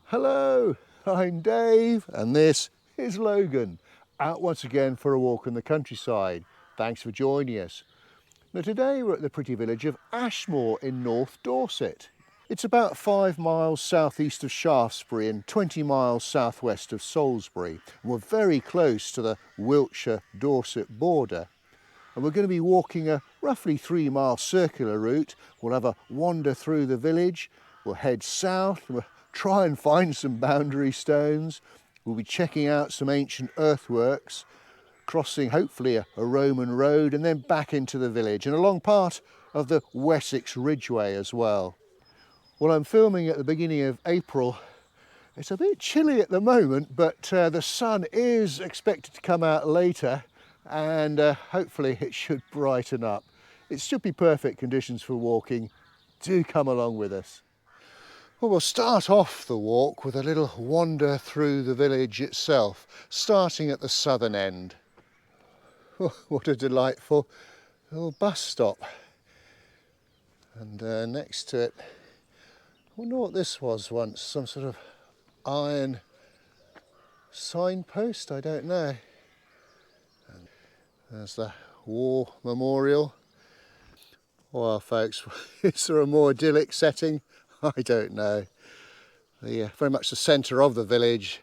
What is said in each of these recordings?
Hello, I'm Dave and this is Logan, out once again for a walk in the countryside. Thanks for joining us. Now today we're at the pretty village of Ashmore in North Dorset. It's about 5 miles southeast of Shaftesbury and 20 miles southwest of Salisbury. And we're very close to the Wiltshire-Dorset border. And we're going to be walking a roughly 3-mile circular route. We'll have a wander through the village. We'll head south. We'll try and find some boundary stones. We'll be checking out some ancient earthworks, crossing hopefully a Roman road and then back into the village and along part of the Wessex Ridgeway as well. Well, I'm filming at the beginning of April. It's a bit chilly at the moment, but the sun is expected to come out later and hopefully it should brighten up. It should be perfect conditions for walking. Do come along with us. Well, we'll start off the walk with a little wander through the village itself, starting at the southern end. Oh, what a delightful little bus stop. And next to it, I wonder what this was once, some sort of iron signpost, I don't know. And there's the war memorial. Well, folks, is there a more idyllic setting? I don't know. Very much the centre of the village.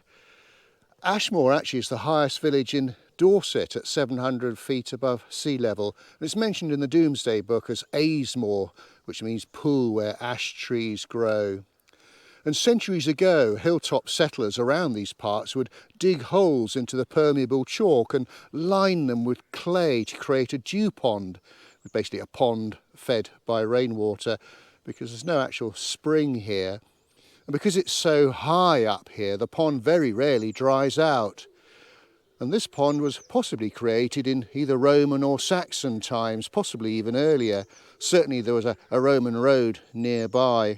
Ashmore actually is the highest village in Dorset at 700 feet above sea level. And it's mentioned in the Domesday Book as Ashmore, which means pool where ash trees grow. And centuries ago, hilltop settlers around these parts would dig holes into the permeable chalk and line them with clay to create a dew pond, basically a pond fed by rainwater, because there's no actual spring here. And because it's so high up here, the pond very rarely dries out. And this pond was possibly created in either Roman or Saxon times, possibly even earlier. Certainly there was a Roman road nearby.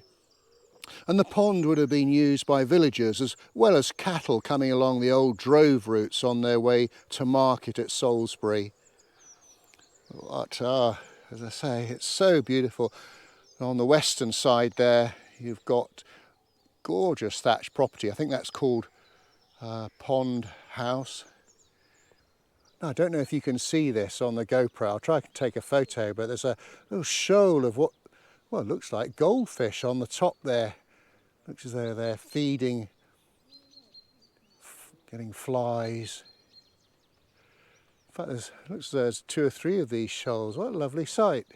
And the pond would have been used by villagers as well as cattle coming along the old drove routes on their way to market at Salisbury. But, as I say, it's so beautiful. On the western side there, you've got gorgeous thatched property. I think that's called Pond House. Now, I don't know if you can see this on the GoPro. I'll try to take a photo, but there's a little shoal of what looks like goldfish on the top there. Looks as though they're feeding, getting flies. In fact, looks as though there's 2 or 3 of these shoals. What a lovely sight.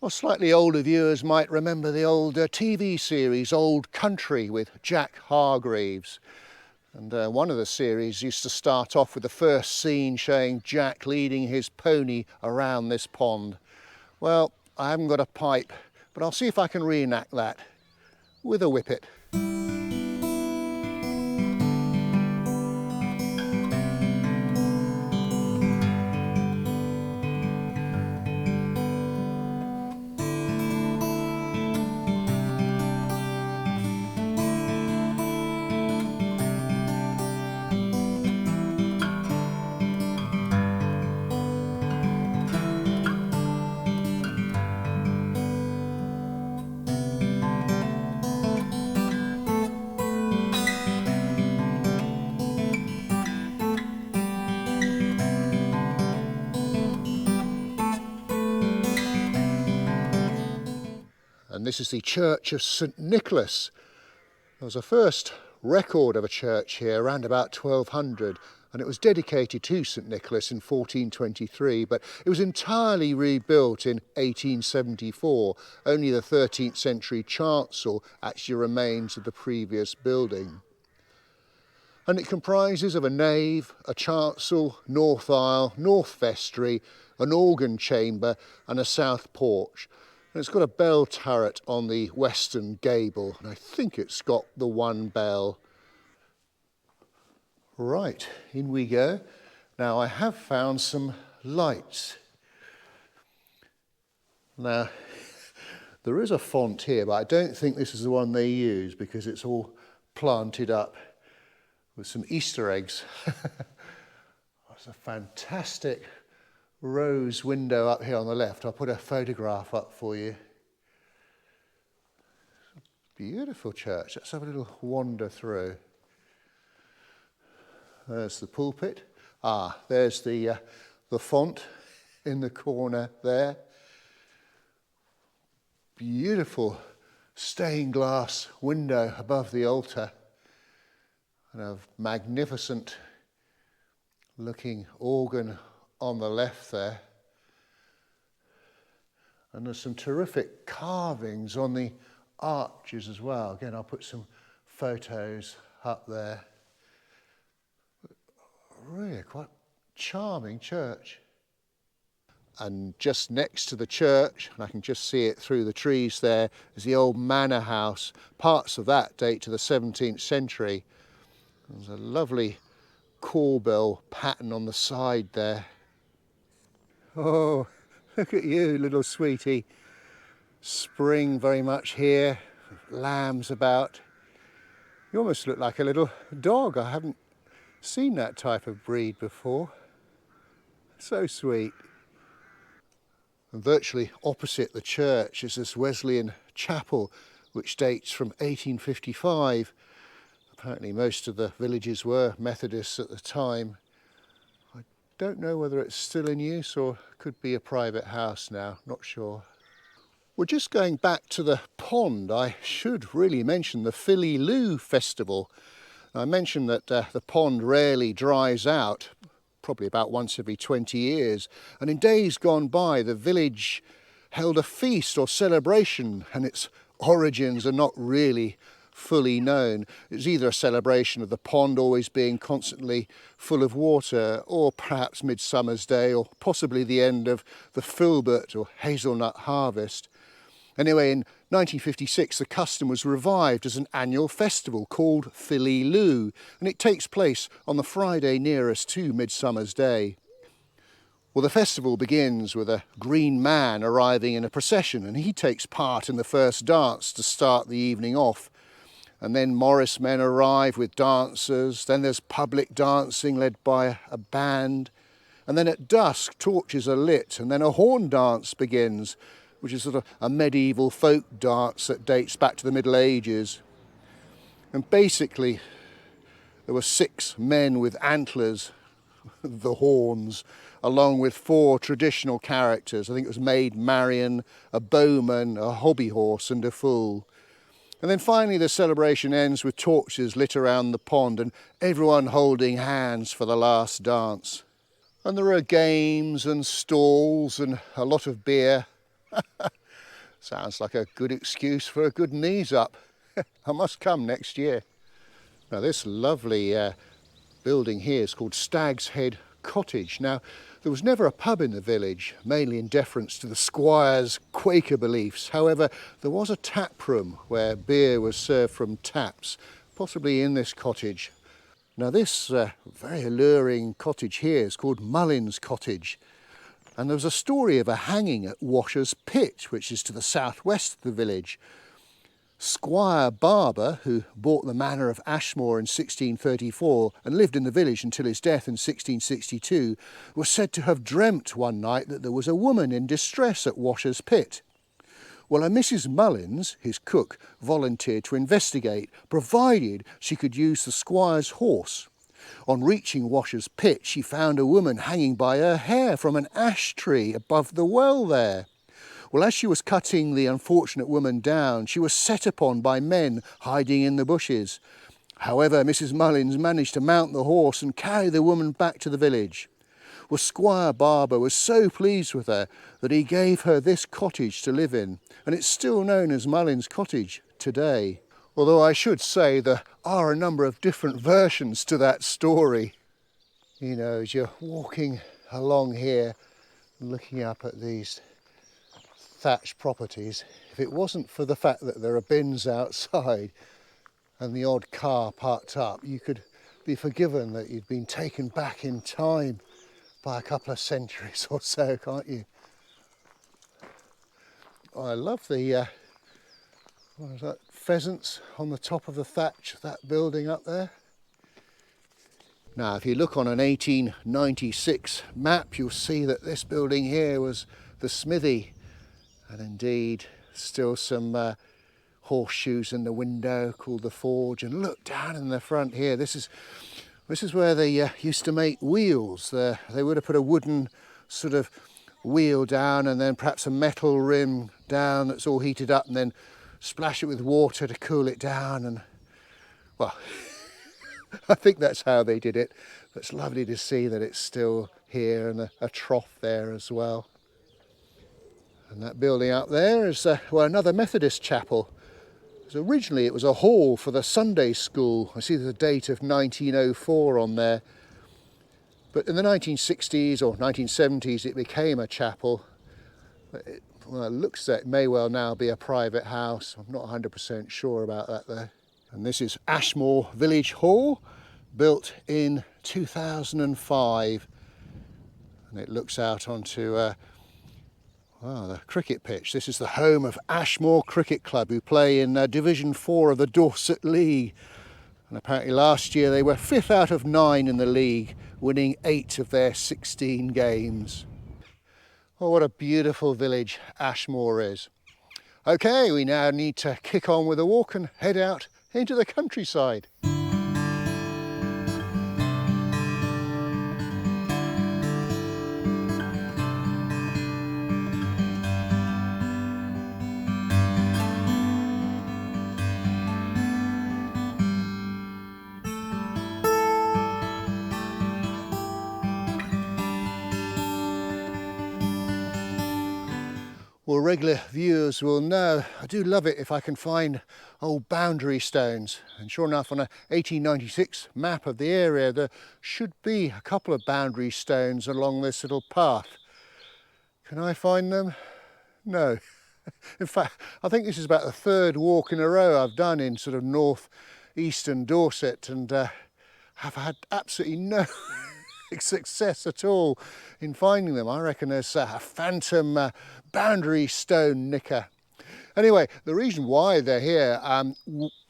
Well, slightly older viewers might remember the old TV series Old Country with Jack Hargreaves. And one of the series used to start off with the first scene showing Jack leading his pony around this pond. Well, I haven't got a pipe, but I'll see if I can reenact that with a whippet. And this is the Church of St Nicholas. There was a first record of a church here around about 1200, and it was dedicated to St Nicholas in 1423, but it was entirely rebuilt in 1874. Only the 13th century chancel actually remains of the previous building. And it comprises of a nave, a chancel, north aisle, north vestry, an organ chamber and a south porch. And it's got a bell turret on the western gable, and I think it's got the one bell. Right, in we go. Now I have found some lights. Now, there is a font here, but I don't think this is the one they use because it's all planted up with some Easter eggs. It's a fantastic rose window up here on the left. I'll put a photograph up for you. Beautiful church. Let's have a little wander through. There's the pulpit. Ah, there's the font in the corner there. Beautiful stained glass window above the altar. And a magnificent looking organ on the left there. And there's some terrific carvings on the arches as well. Again, I'll put some photos up there. Really quite charming church. And just next to the church, and I can just see it through the trees there, is the old manor house. Parts of that date to the 17th century. There's a lovely corbel pattern on the side there. Oh, look at you, little sweetie. Spring very much here, lambs about. You almost look like a little dog. I haven't seen that type of breed before. So sweet. And virtually opposite the church is this Wesleyan chapel, which dates from 1855. Apparently most of the villages were Methodists at the time. I don't know whether it's still in use or could be a private house now, not sure. Well, just going back to the pond, I should really mention the Philly Loo Festival. I mentioned that the pond rarely dries out, probably about once every 20 years. And in days gone by, the village held a feast or celebration, and its origins are not really fully known. It's either a celebration of the pond always being constantly full of water, or perhaps Midsummer's Day, or possibly the end of the filbert or hazelnut harvest. Anyway, in 1956, the custom was revived as an annual festival called Philly Loo, and it takes place on the Friday nearest to Midsummer's Day. Well, the festival begins with a green man arriving in a procession, and he takes part in the first dance to start the evening off. And then Morris men arrive with dancers, then there's public dancing led by a band, and then at dusk torches are lit, and then a horn dance begins, which is sort of a medieval folk dance that dates back to the Middle Ages. And basically there were 6 men with antlers, the horns, along with 4 traditional characters. I think it was Maid Marian, a bowman, a hobby horse and a fool. And then finally the celebration ends with torches lit around the pond and everyone holding hands for the last dance. And there are games and stalls and a lot of beer. Sounds like a good excuse for a good knees up. I must come next year. Now this lovely building here is called Stag's Head Cottage. Now there was never a pub in the village, mainly in deference to the squire's Quaker beliefs. However, there was a tap room where beer was served from taps, possibly in this cottage. Now this very alluring cottage here is called Mullins Cottage. And there was a story of a hanging at Washer's Pit, which is to the southwest of the village. Squire Barber, who bought the manor of Ashmore in 1634 and lived in the village until his death in 1662, was said to have dreamt one night that there was a woman in distress at Washer's Pit. Well, a Mrs. Mullins, his cook, volunteered to investigate, provided she could use the squire's horse. On reaching Washer's Pit, she found a woman hanging by her hair from an ash tree above the well there. Well, as she was cutting the unfortunate woman down, she was set upon by men hiding in the bushes. However, Mrs. Mullins managed to mount the horse and carry the woman back to the village. Well, Squire Barber was so pleased with her that he gave her this cottage to live in, and it's still known as Mullins Cottage today. Although I should say there are a number of different versions to that story. You know, as you're walking along here, looking up at these thatched properties, if it wasn't for the fact that there are bins outside and the odd car parked up, you could be forgiven that you'd been taken back in time by a couple of centuries or so, can't you? I love the what is that, pheasants on the top of the thatch of that building up there. Now if you look on an 1896 map, you'll see that this building here was the smithy, and indeed still some horseshoes in the window called the Forge, and look down in the front here. This is where they used to make wheels. They would have put a wooden sort of wheel down and then perhaps a metal rim down that's all heated up, and then splash it with water to cool it down. And well, I think that's how they did it. But it's lovely to see that it's still here, and a trough there as well. And that building up there is well, another Methodist chapel. So originally it was a hall for the Sunday school. I see there's a date of 1904 on there. But in the 1960s or 1970s it became a chapel. Well, it looks like it may well now be a private house. I'm not 100% sure about that though. And this is Ashmore Village Hall, built in 2005. And it looks out onto the cricket pitch. This is the home of Ashmore Cricket Club, who play in Division 4 of the Dorset League. And apparently last year they were 5th out of 9 in the league, winning 8 of their 16 games. Oh, what a beautiful village Ashmore is. Okay, we now need to kick on with a walk and head out into the countryside. Well, regular viewers will know I do love it if I can find old boundary stones, and sure enough on a 1896 map of the area there should be a couple of boundary stones along this little path. Can I find them? No. In fact, I think this is about the 3rd walk in a row I've done in sort of north-eastern Dorset, and have had absolutely no success at all in finding them. I reckon there's a phantom boundary stone nicker. Anyway, the reason why they're here,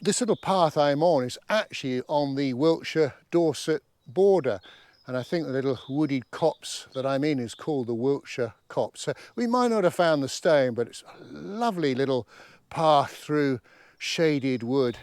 this little path I'm on is actually on the Wiltshire-Dorset border, and I think the little wooded copse that I'm in is called the Wiltshire Copse. So we might not have found the stone, but it's a lovely little path through shaded wood.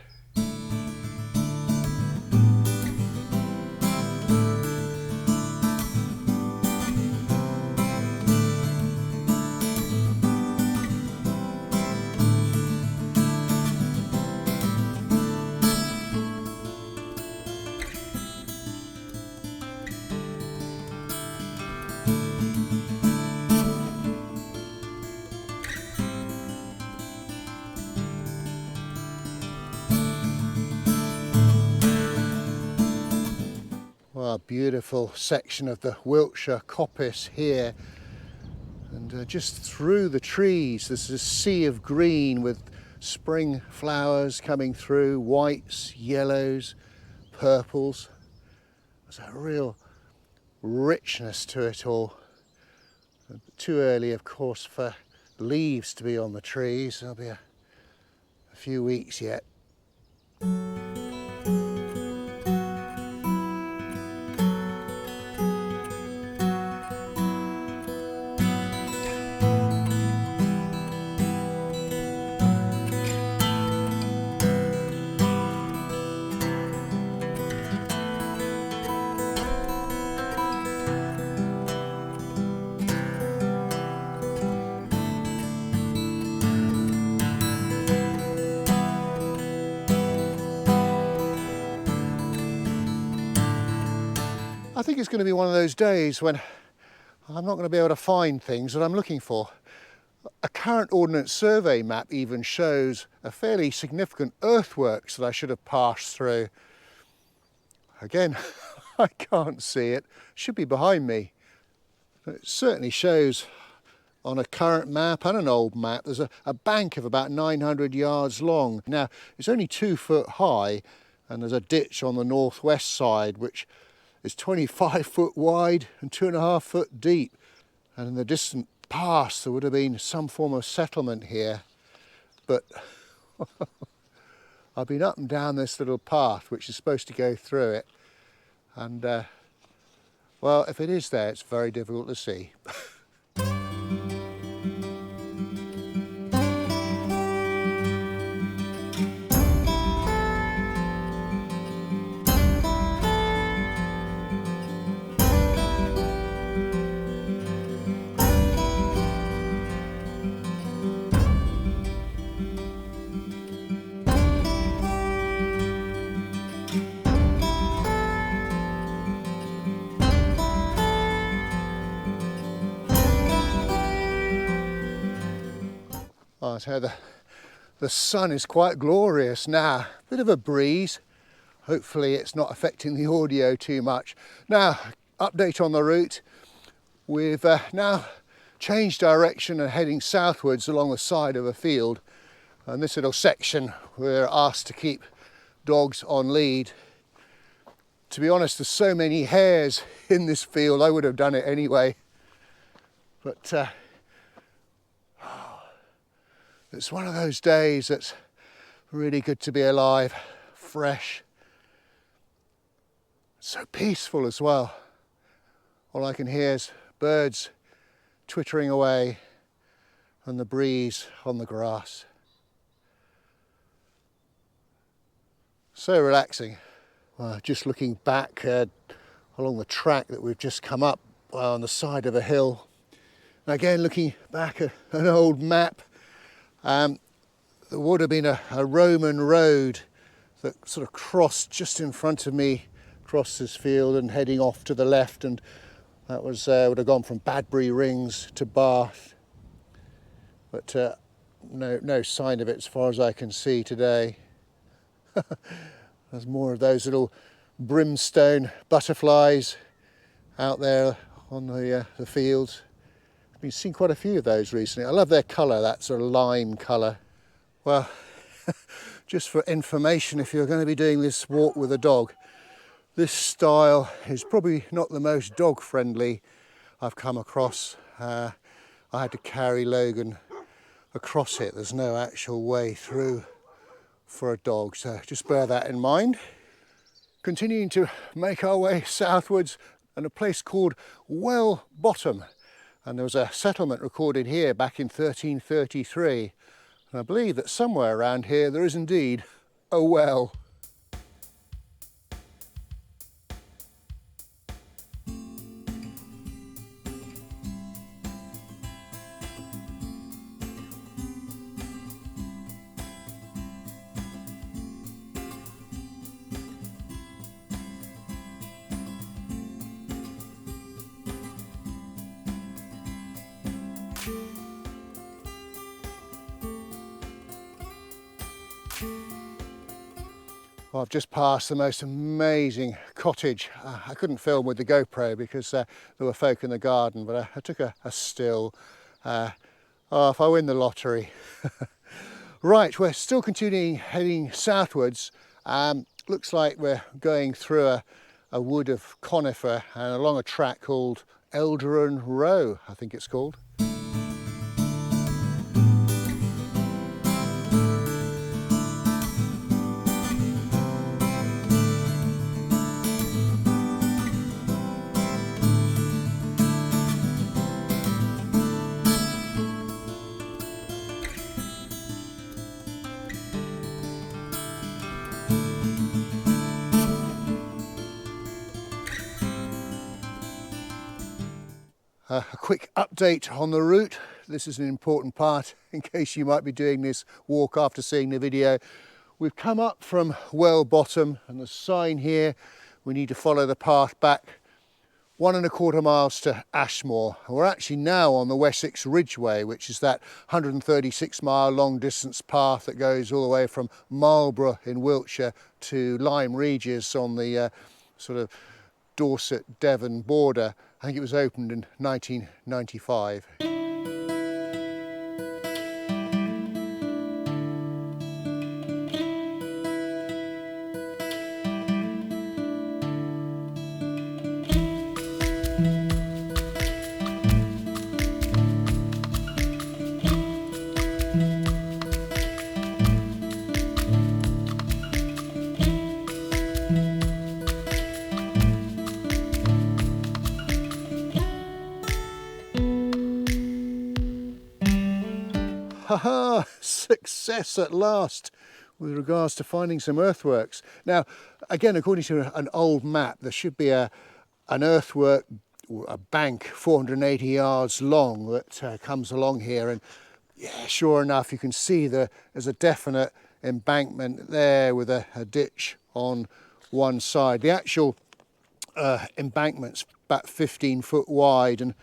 Well, a beautiful section of the Wiltshire coppice here, and just through the trees there's a sea of green with spring flowers coming through, whites, yellows, purples. There's a real richness to it all. Too early, of course, for leaves to be on the trees. There'll be a few weeks yet. I think it's going to be one of those days when I'm not going to be able to find things that I'm looking for. A current Ordnance Survey map even shows a fairly significant earthworks that I should have passed through. Again, I can't see it. It should be behind me. It certainly shows on a current map and an old map there's a bank of about 900 yards long. Now, it's only 2 foot high, and there's a ditch on the northwest side which is 25 foot wide and 2.5 foot deep. And in the distant past there would have been some form of settlement here. But I've been up and down this little path which is supposed to go through it. And well, if it is there, it's very difficult to see. I tell you, the sun is quite glorious now. Bit of a breeze. Hopefully it's not affecting the audio too much. Now, update on the route. We've now changed direction and heading southwards along the side of a field. And this little section, we're asked to keep dogs on lead. To be honest, there's so many hares in this field, I would have done it anyway. But it's one of those days that's really good to be alive, fresh, so peaceful as well. All I can hear is birds twittering away and the breeze on the grass. So relaxing. Just looking back along the track that we've just come up on the side of a hill. And again, looking back at an old map, there would have been a Roman road that sort of crossed just in front of me, across this field and heading off to the left, and that was would have gone from Badbury Rings to Bath. But no sign of it as far as I can see today. There's more of those little brimstone butterflies out there on the fields. I've been seeing quite a few of those recently. I love their colour, that sort of lime colour. Well, just for information, if you're going to be doing this walk with a dog, this style is probably not the most dog friendly I've come across. I had to carry Logan across it. There's no actual way through for a dog, so just bear that in mind. Continuing to make our way southwards, and a place called Well Bottom, and there was a settlement recorded here back in 1333, and I believe that somewhere around here there is indeed a well. Well, I've just passed the most amazing cottage. I couldn't film with the GoPro because there were folk in the garden, but I took a still. If I win the lottery. Right, we're still continuing heading southwards. Looks like we're going through a wood of conifer and along a track called Elderen Row, I think it's called. A quick update on the route. This is an important part in case you might be doing this walk after seeing the video. We've come up from Well Bottom, and the sign here, we need to follow the path back 1¼ miles to Ashmore. We're actually now on the Wessex Ridgeway, which is that 136-mile long distance path that goes all the way from Marlborough in Wiltshire to Lyme Regis on the sort of Dorset Devon border. I think it was opened in 1995. Haha, success at last with regards to finding some earthworks. Now, again, according to an old map, there should be an earthwork, a bank 480 yards long that comes along here, and yeah, sure enough, you can see there's a definite embankment there with a ditch on one side. The actual embankment's about 15 foot wide, and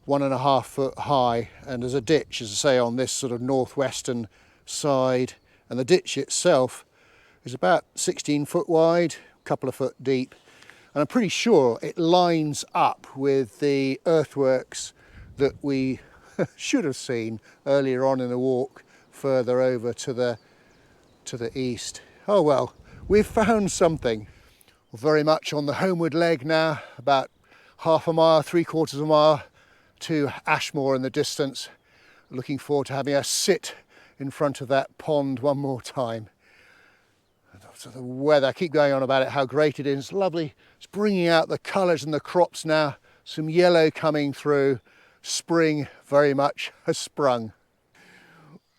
1.5 foot high, and there's a ditch, as I say, on this sort of northwestern side, and the ditch itself is about 16 foot wide, a couple of foot deep, and I'm pretty sure it lines up with the earthworks that we should have seen earlier on in the walk further over to the east. Oh well, we've found something. We're very much on the homeward leg now, about half a mile, 3/4 of a mile to Ashmore in the distance. Looking forward to having a sit in front of that pond one more time. So the weather, I keep going on about it, how great it is. It's lovely. It's bringing out the colours in the crops now. Some yellow coming through. Spring very much has sprung.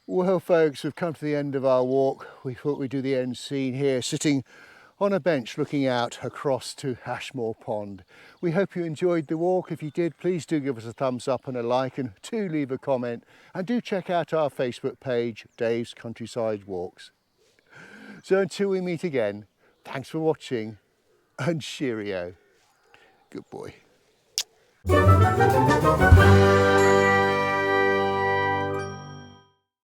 Well folks, we've come to the end of our walk. We thought we'd do the end scene here, sitting on a bench looking out across to Ashmore Pond. We hope you enjoyed the walk. If you did, please do give us a thumbs up and a like, and do leave a comment, and do check out our Facebook page, Dave's Countryside Walks. So until we meet again, thanks for watching, and cheerio. Good boy.